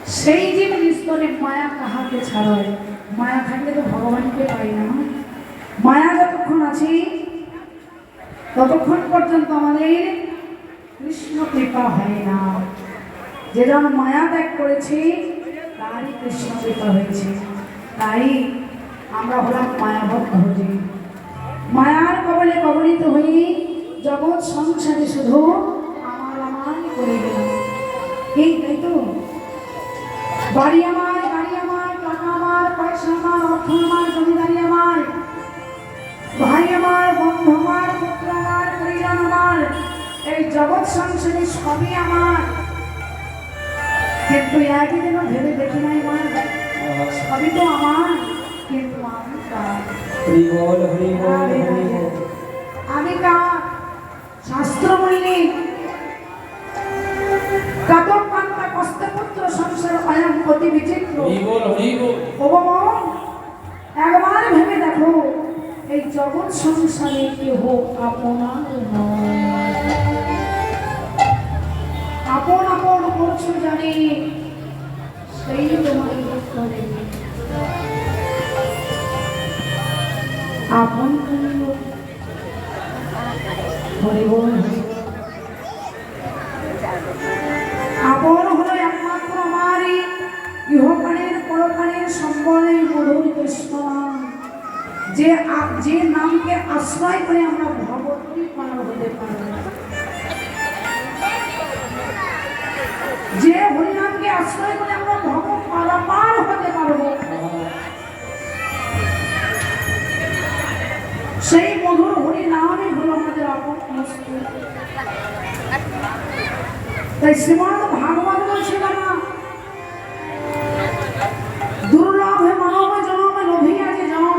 সেই জীবন স্তরে মায়া কাহাকে ছাড়ায়? মায়া থাকলে তো ভগবানকে পাই না। মায়া যতক্ষণ আছে ততক্ষণ পর্যন্ত আমাদের কৃষ্ণ কৃপা হয় না। যে জন মায়া ত্যাগ করেছে তারই কৃষ্ণ কৃপা হয়েছে। তাই আমরা হলাম মায়াবদ্ধ হয়ে, মায়ার কবলে কবলিত হয়ে জগৎ সংসারে শুধু আমার আমার করে গেলাম। এই তাই তো, বাড়ি আমার, গাড়ি আমার, টাকা আমার, পয়সা আমার, অর্থ আমার, জমিদারি আমার, ভাই আমার, বন্ধু আমার, পুত্র আমার, পরিজন আমার, এই জগৎ সংসারে সবই আমার। কিন্তু একই দিন ভেবে দেখি নাই মা, সবই তো আমার, কিন্তু আমি কার? আমি কার? শাস্ত্র বললি কাতর কান্তা কষ্টে পুত্র সংসার অয়ম অতি বিচিত্র। একবার ভেবে দেখো, এই জগৎ সংসারে কেহ আপনার নয়। আপন আপন করছো জানি, সেই তোমার করে আপন করিও হরিবল। আপন হলো একমাত্র আমারই ইহকালের পরকালের সম্বলের মধুর কৃষ্ণ নাম। যে নামকে আশ্রয় করে আমরা ভগবতী পার হতে পারব, যে হরিনামকে আশ্রয় করে আমরা ভগবত পারাপার হতে পারব, সেই মধুর হরি নামই হলো আমাদের আপন বস্তু। তাই শ্রীমদ ভাগবত বলছে না, দুর্লভে মানব জনমে লোভিয়া যে জন,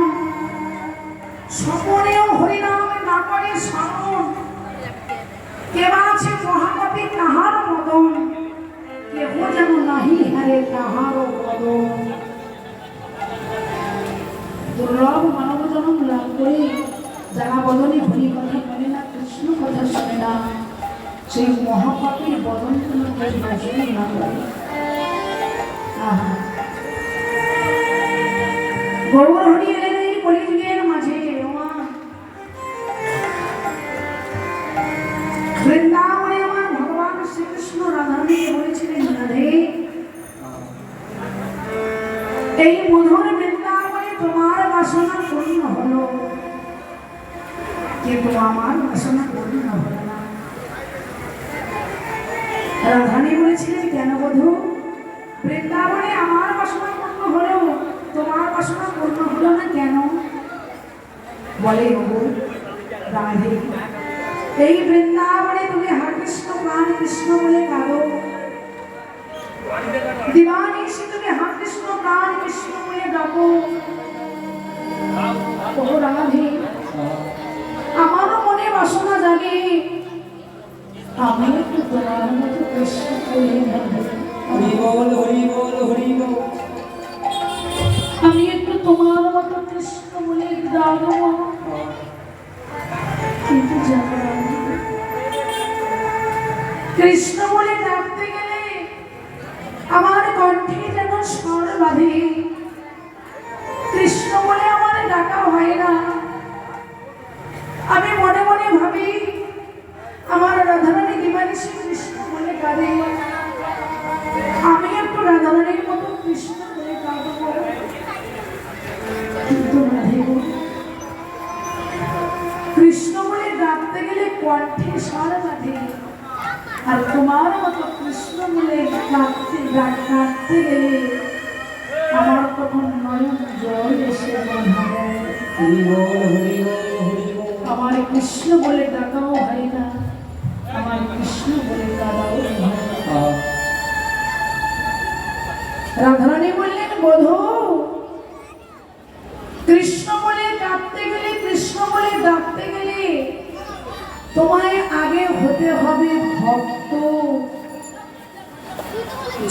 স্বপনেও হরিনাম না করে স্মরণ, কেবা আছে মহাপাপী কাহার মদন, কেহ যেন নাহি হারে কাহার মদন। দুর্লভ মানব জনম লাভ করে যারা বদনে হরি কথা বলে না, কৃষ্ণ কথা শোনে না, সেই মহাপাপীর বদন কোনো নজরে না করে। গৌর হরি এলেন এই কলিযুগের মাঝে। বৃন্দাবনে আমার ভগবান শ্রীকৃষ্ণ রাধাকে বলেছিলেন, রাধে এই মধুর বৃন্দাবনে তোমার বাসনা পূর্ণ হলো, কিন্তু আমার বাসনা পূর্ণ হলো না। রাধানী বলেছিলেন, কেন বধূ, বৃন্দাবনে আমার বাসনা পূর্ণ হলো, তোমার বাসনা পূর্ণ হলো না কেন? বলে, বাবু রাধে, এই বৃন্দাবনে তুমি হরে কৃষ্ণ প্রাণ কৃষ্ণ বলে কাঁদো, দিবানিশি তুমি হরে কৃষ্ণ প্রাণ কৃষ্ণ বলে ডাকো। ও রাধে, আমারও মনে বাসনা জাগে, আমি একটু তোমার মতো কৃষ্ণ বলে আমি একটু তোমার মতো কৃষ্ণ বলে ডাকবো। কিন্তু জানো কৃষ্ণ বলে ডাকতে গেলে আমার কণ্ঠে যেন স্বর বাঁধে, কৃষ্ণ বলে আমার ডাকা হয় না। আমি মনে মনে ভাবি, আমার রাধারানী দিবানিশি কৃষ্ণ বলে কাঁদে, আমি একটু রাধারানীর মতো কৃষ্ণ বলে কাঁদবো। কিন্তু কৃষ্ণ বলে ডাকতে গেলে কণ্ঠে স্বর বাঁধে, আর তোমার মতো কৃষ্ণ বলে ডাকতে গেলে আমার তখন নয়ন জল এসে আমার কৃষ্ণ বলে ডাকাও হয় না, আমার কৃষ্ণ বলে কাঁদাও হয় না। রাধারানী বললেন, বধূ কৃষ্ণ বলে ডাকতে গেলে, কৃষ্ণ বলে ডাকতে গেলে তোমায় আগে হতে হবে ভক্ত।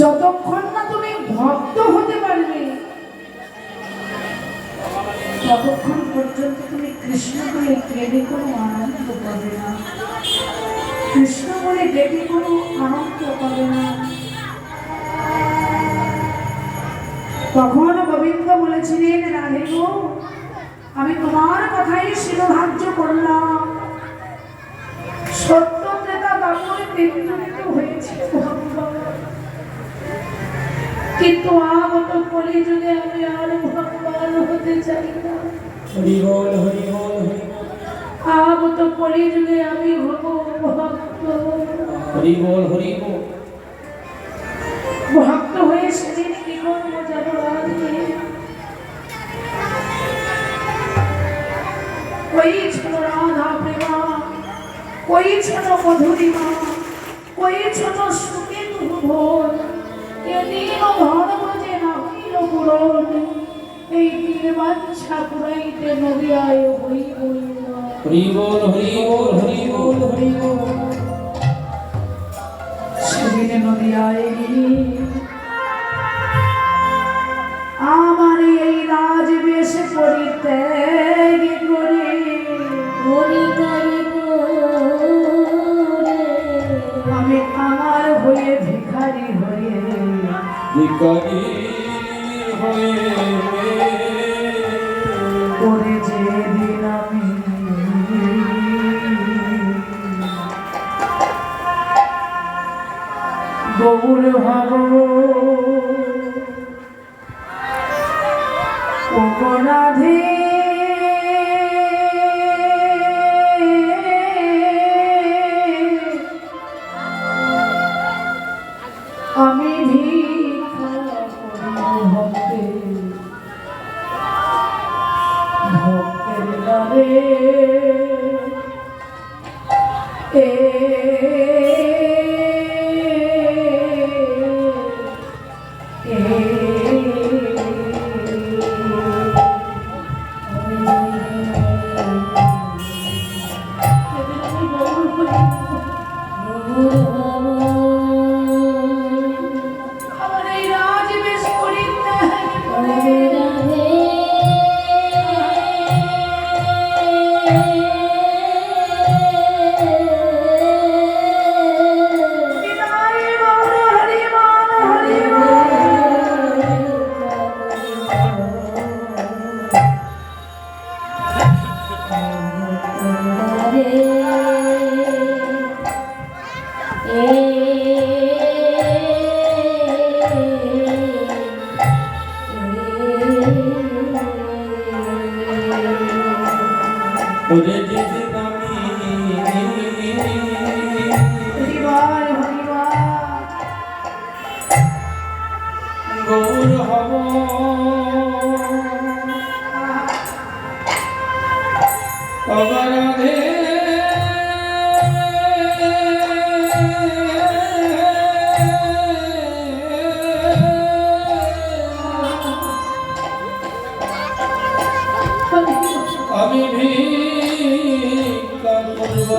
যতক্ষণ না তুমি ভক্ত হতে পারবে, ততক্ষণ পর্যন্ত তুমি কৃষ্ণ বলে কেঁদে কোনো আনন্দ পাবে না, কৃষ্ণ বলে ডেকে কোনো আনন্দ পাবে না। তখন গোবিন্দ বলেছিলেন, রাধে গো, আমি তোমার কথাই শিরোধার্য করলাম। সত্য ত্রেতা দাপর তিনজনিত হয়েছে কিন্তু আগত কলিযুগে আমি আর ভগবান হতে চাই না। হরি বল হরি বল হরি বল। আগত কলিযুগে আমি হব ভক্ত। হরি বল হরি বল। ভক্ত হয়ে সেদিন কি করবো জানো রাধে? कोई छनो राधा प्रेमा, कोई छनो मधुरिमा, कोई छनो सुखे भोर, ये तीनों धर्म जे ना हইল পূরণ, এই তিন বাঞ্ছা পুরাইতে নদিয়ায় হই বলিল। হরি বল হরি বল হরি বল হরি বল। সেদিন নদিয়ায় আমার এই রাজবেশ পরিত্যাগ করে আমি কাঙাল হয়ে ভিখারি হয়ে করে যেদিন আমি গৌর হব রাধে আমি ভিক্ষা করি ভক্তের দ্বারে গৌর হব রাধে আমি ভিক্ষা করব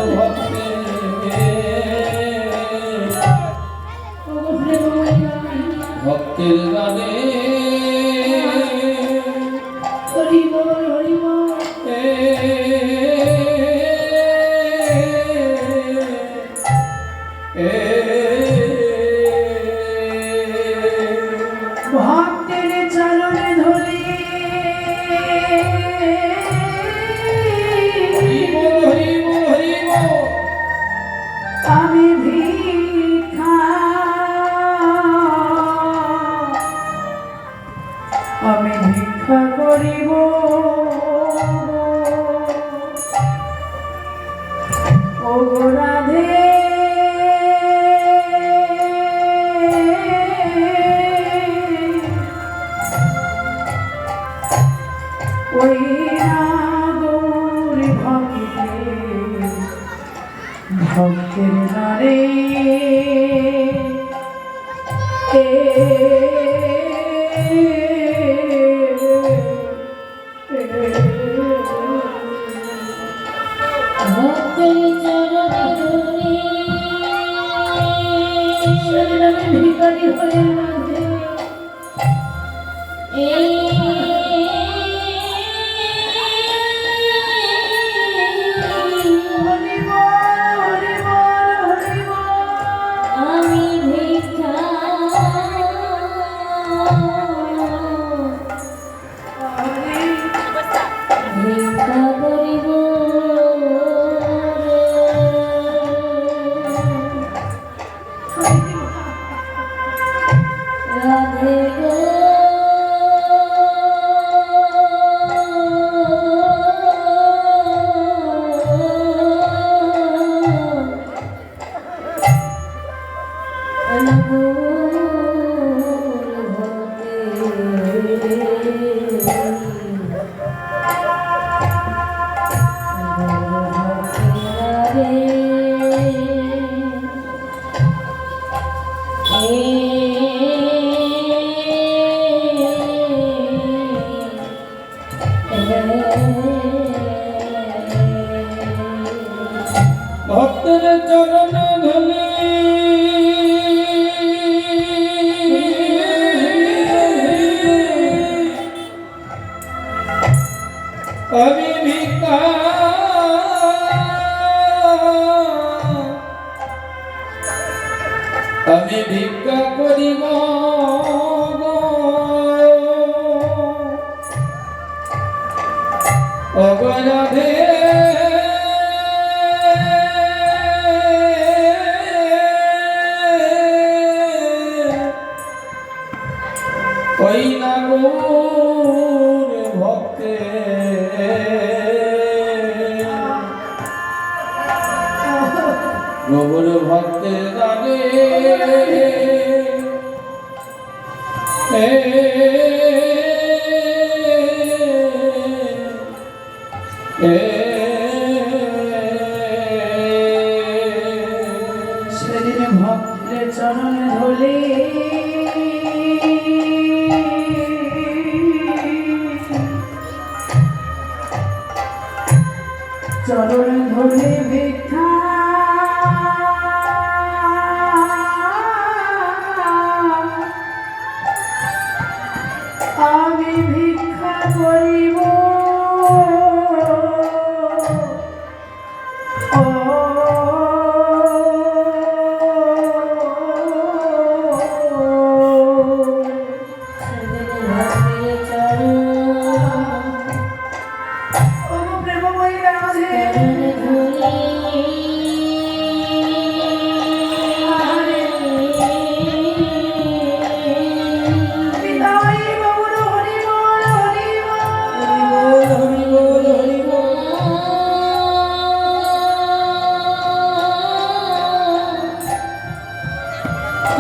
ভক্তের গানে হরি বল হরি বল। ভক্তের চরণে ধরে আমি ভিক্ষা করিব ও রাধে ওই গৌরী ভক্তের দ্বারে ভিখারি হয়ে রাধে গো ভক্তের চরণ ধুলি আমি ভিক্ষা করিব অগরাধে ওই না গৌর ভক্তে গৌর ভক্তে রাগে সেদিন ভক্তের চরণ ধরে চরণ ধরে ভিক্ষা আমি ভিক্ষা করিব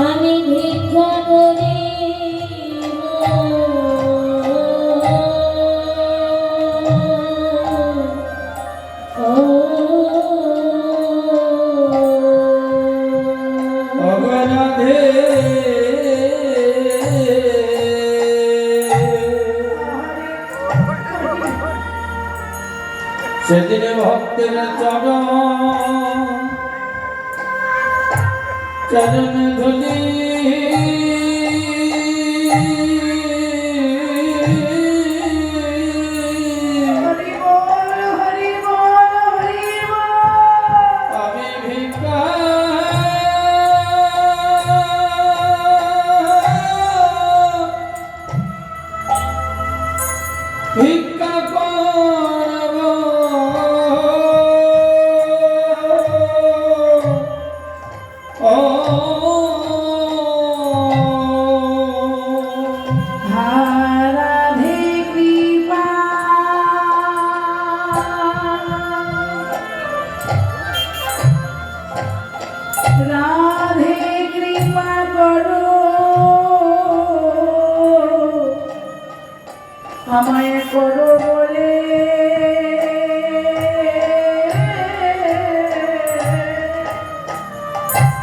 আমি ভিক্ষা করি অগরাধে সেদিন ভক্তের চরণ ধুলি আমি ভিক্ষা করব রাধে কৃপা রাধে কৃপা করো আমায় করো বলে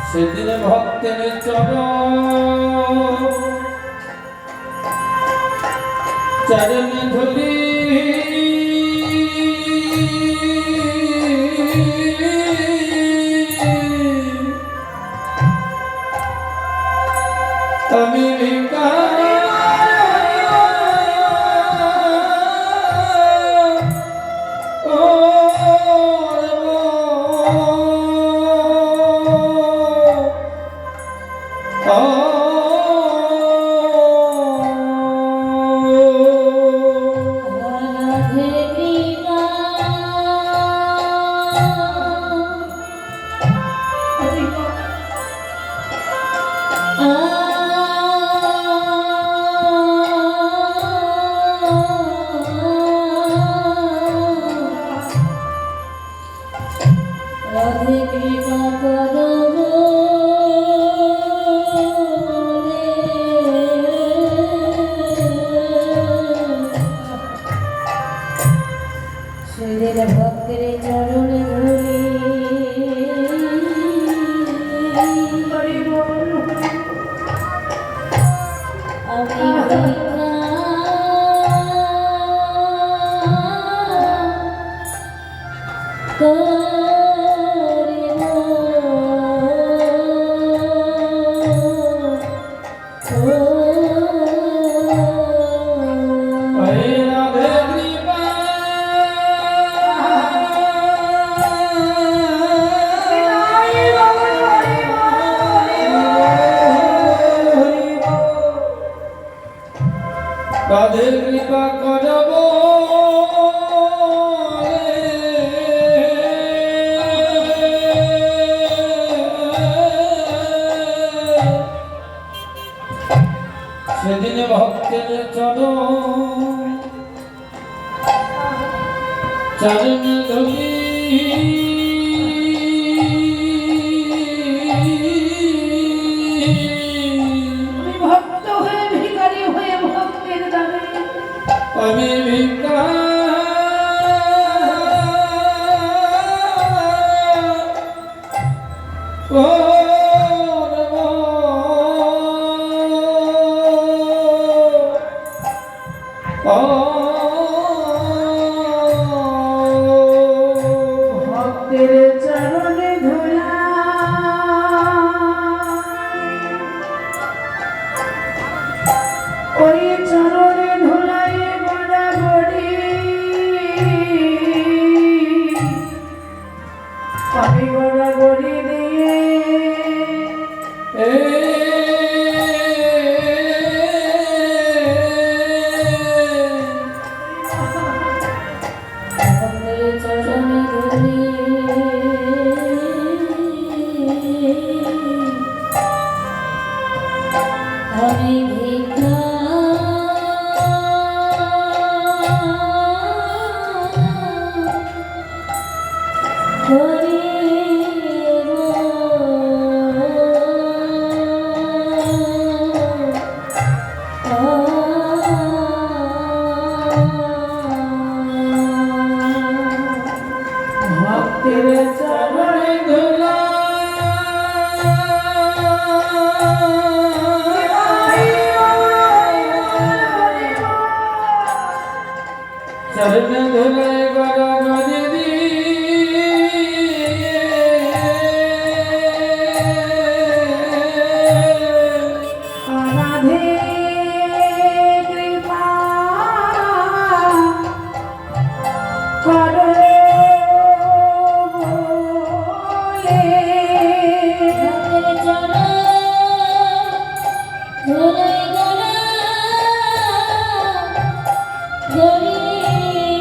সেদিন ভক্তের চরণ ধুলি আমি ভিক্ষা রাধে কৃপা ওই রাধে কৃপা রাধে কৃপা করব সেদিন ভক্তের চরণ ধরি আমি ভক্ত হয়ে ভিখারি হয়ে ভক্তের দ্বারে আমি ভিক্ষা করব। ভক্তের চরণে ধুলা ওই চরণে ধুলাই গড়াগড়ি আমি গড়াগড়ি দিয়ে আমি ভিক্ষা ভক্তের চরণে ধুলা চরণ ধুলাই গড়াগড়ি রাধে কৃপা করো বলে ভক্তের চরণ ধুলাই গড়া গড়ি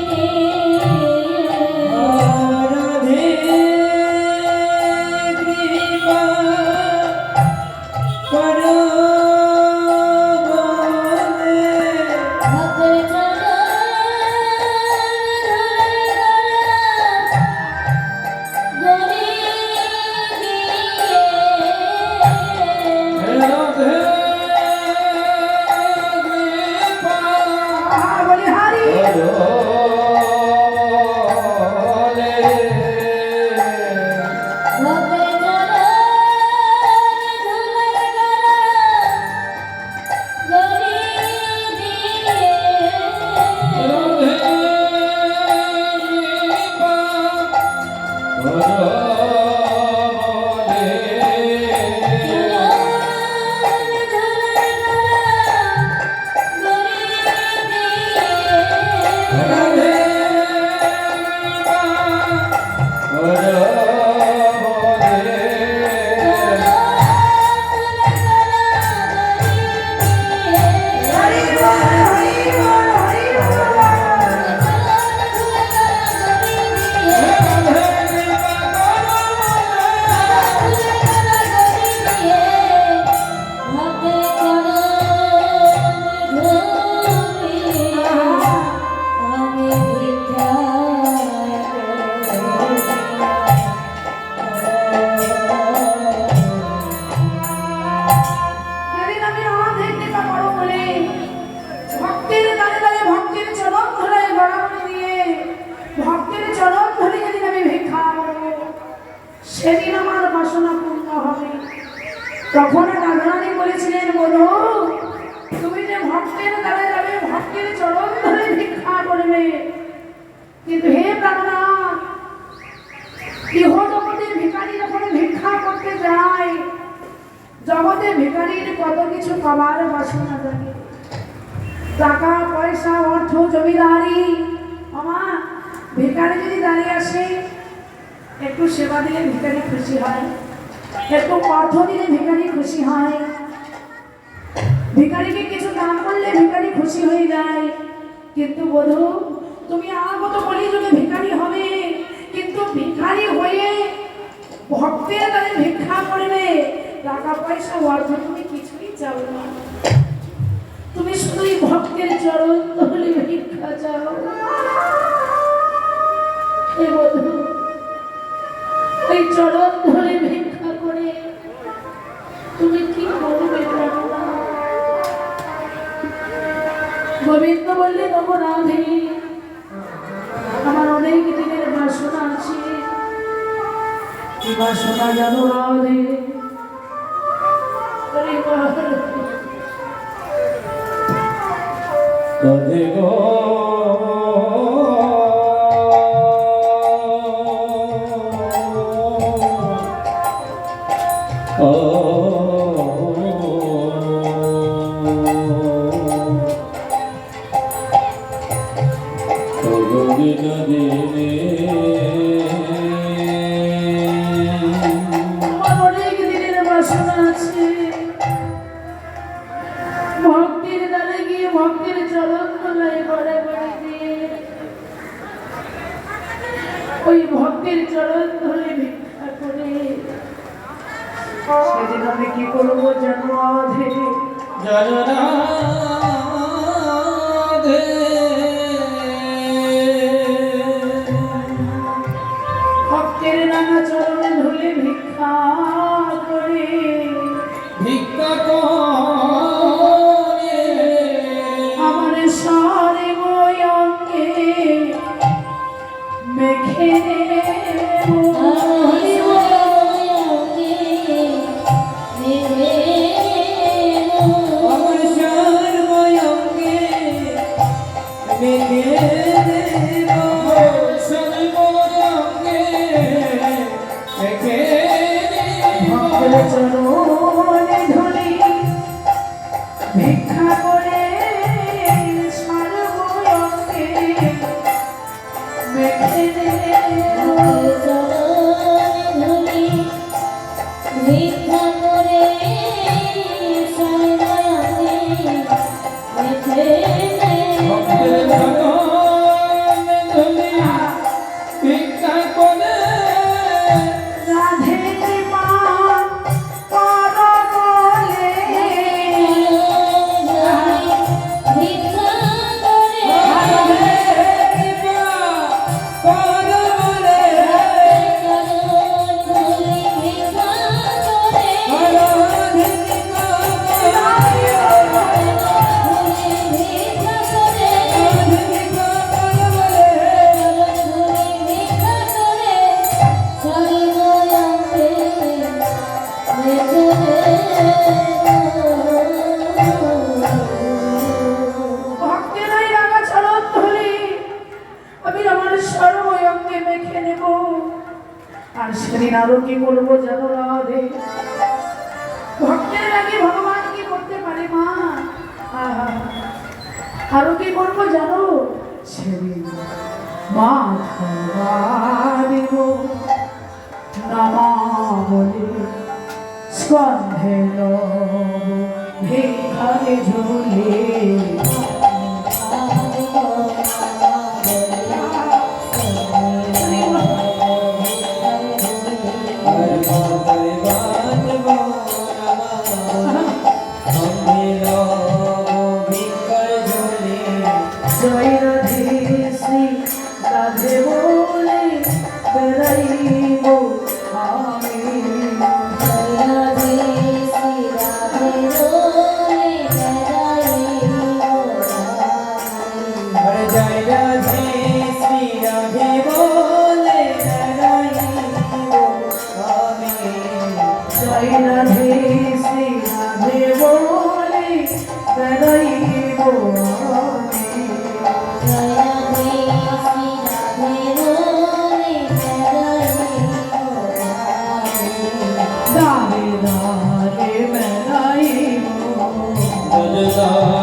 রাধে কৃপা করো বলে। ভক্তের চরণ ধুলাই গড়া গড়ি রাধে কৃপা বলি হারি করো বলে। ভক্তের চরণ ধুলাই গড়া গড়ি রাধে কৃপা করো বলে। রাধে কৃপা করো বলে। হরি বল হরি বল হরি বল রাধে কৃপা করো যেদিন আমি রাধে কৃপা করো বলে ভক্তের দ্বারে দ্বারে ভক্তের চরণ ধরে গড়াগড়ি দিয়ে ভক্তের চরণ ধরে যেদিন আমি ভিক্ষা করবো সেদিন আমার বাসনা পূর্ণ হবে। তখন রাধারানী বলেছিলেন বলো তুমি যে জগতে ভিখারির কত কিছু পাবার বাসনা থাকে, টাকা পয়সা অর্থ জমিদারি। আমার ভিখারি যদি দাঁড়িয়ে আসে, একটু সেবা দিলে ভিখারি খুশি হয়, একটু অর্থ দিলে ভিখারি খুশি হয়, ভিখারিকে কিছু দান করলে ভিখারি খুশি হয়ে যায়। কিন্তু বধূ, তুমি আগত কলিযুগে ভিখারি হবে, কিন্তু ভিখারি হয়ে ভক্তের দ্বারে ভিক্ষা করবে, টাকা পয়সা অর্থ তুমি কিছুই চাও না, তুমি শুধুই ভক্তের চরণ ধরে ভিক্ষা চাও। হে বধূ, ওই চরণ ধরে ভিক্ষা করে তুমি কি করবে জানো না? গোবিন্দ বললে নগো রাধে, আমার অনেক দিনের বাসনা আছে, কি বাসনা জানো রাধে? হরি বল। রাধে গো আমার অনেক দিনের বাসনা আছে, ভক্তির দ্বারে গিয়ে ভক্তির চরণ তলায় গড়ে গড়ে দিয়ে ওই ভক্তির চরণ ধরে ভিক্ষা করে সেদিন আমি কি করবো জানো রাধে? জগন্নাথে ভক্তের নানা চরণে ধরে ভিক্ষা করে ভিক্ষা করে আমার সারে অঙ্গে মেখে আমার সর্বঙ্গে মেঘে সর্বঙ্গে মেঘে ভক্তের চরণে ধরে ভিক্ষা করে সর্বঙ্গে মেখে ভিক্ষা করে সর্বঙ্গে মেখে ভক্তের চরণে ধরে ভিক্ষা করে রাধে কৃপা কর বলে ভিক্ষা করে ভক্তেরাই রাঙা চরণ ধরে আমি আমার সর্বঙ্গে মেখে নেব। আর সেদিন আরো কি করবো জানো রাধে? ভক্তের আগে ভগবান কি করতে পারে মা? আহা, আরো কি করবো জানো? সেদিন মাথা দিব নামা বলে স্কন্ধে লব ভিখারে ঝুলে জয় রাধে শ্রী রাধে বলে বেড়াইব আমি। জয় রাধে শ্রী রাধে বলে বেড়াইব আমি। দারে দারে দাও